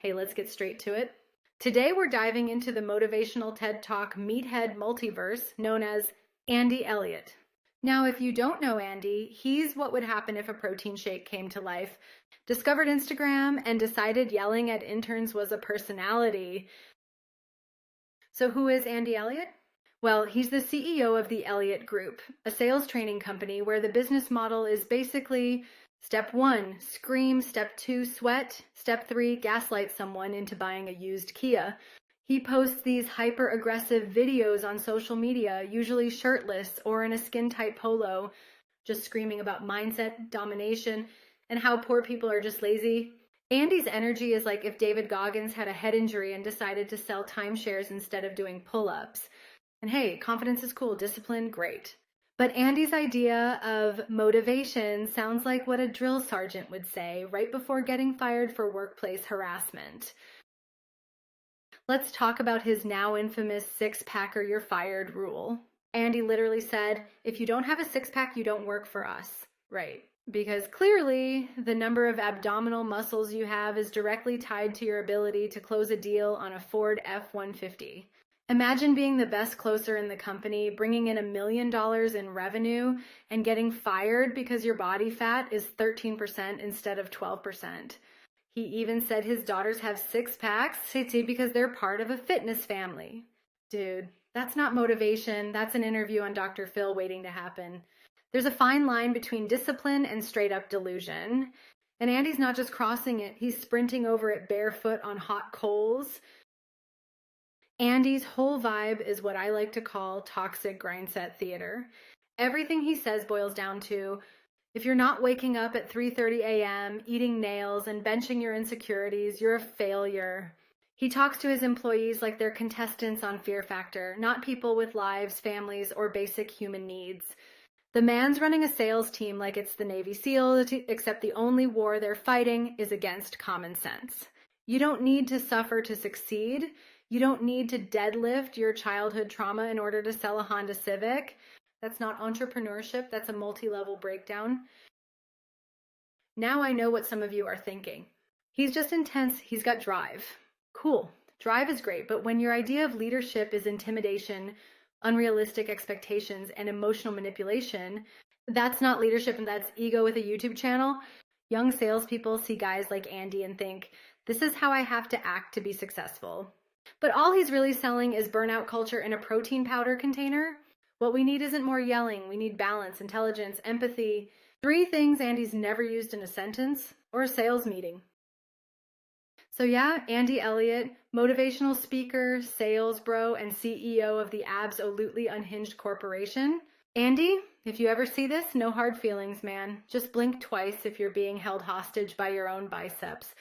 Hey, let's get straight to it. Today we're diving into the motivational TED Talk meathead multiverse known as Andy Elliott. Now, if you don't know Andy, he's what would happen if a protein shake came to life, discovered Instagram, and decided yelling at interns was a personality. So who is Andy Elliott? Well, he's the CEO of the Elliott Group, a sales training company where the business model is basically step 1, scream, step 2, sweat, step 3, gaslight someone into buying a used Kia. He posts these hyper-aggressive videos on social media, usually shirtless or in a skin-tight polo, just screaming about mindset, domination, and how poor people are just lazy. Andy's energy is like if David Goggins had a head injury and decided to sell timeshares instead of doing pull-ups. And hey, confidence is cool, discipline, great. But Andy's idea of motivation sounds like what a drill sergeant would say right before getting fired for workplace harassment. Let's talk about his now infamous six-pack or you're fired rule. Andy literally said, if you don't have a six-pack, you don't work for us. Right. Because clearly the number of abdominal muscles you have is directly tied to your ability to close a deal on a Ford F-150. Imagine being the best closer in the company, bringing in $1 million in revenue, and getting fired because your body fat is 13% instead of 12%. He even said his daughters have six-packs because they're part of a fitness family. Dude, that's not motivation. That's an interview on Dr. Phil waiting to happen. There's a fine line between discipline and straight-up delusion. And Andy's not just crossing it. He's sprinting over it barefoot on hot coals. Andy's whole vibe is what I like to call toxic Grindset theater. Everything he says boils down to, if you're not waking up at 3:30 a.m., eating nails, and benching your insecurities, you're a failure. He talks to his employees like they're contestants on Fear Factor, not people with lives, families, or basic human needs. The man's running a sales team like it's the Navy SEALs, except the only war they're fighting is against common sense. You don't need to suffer to succeed. You don't need to deadlift your childhood trauma in order to sell a Honda Civic. That's not entrepreneurship. That's a multi-level breakdown. Now I know what some of you are thinking. He's just intense. He's got drive. Cool. Drive is great, but when your idea of leadership is intimidation, unrealistic expectations, and emotional manipulation, that's not leadership, and that's ego with a YouTube channel. Young salespeople see guys like Andy and think, this is how I have to act to be successful. But all he's really selling is burnout culture in a protein powder container. What we need isn't more yelling. We need balance, intelligence, empathy. 3 things Andy's never used in a sentence or a sales meeting. So yeah, Andy Elliott, motivational speaker, sales bro, and CEO of the absolutely unhinged corporation. Andy, if you ever see this, no hard feelings, man. Just blink twice if you're being held hostage by your own biceps.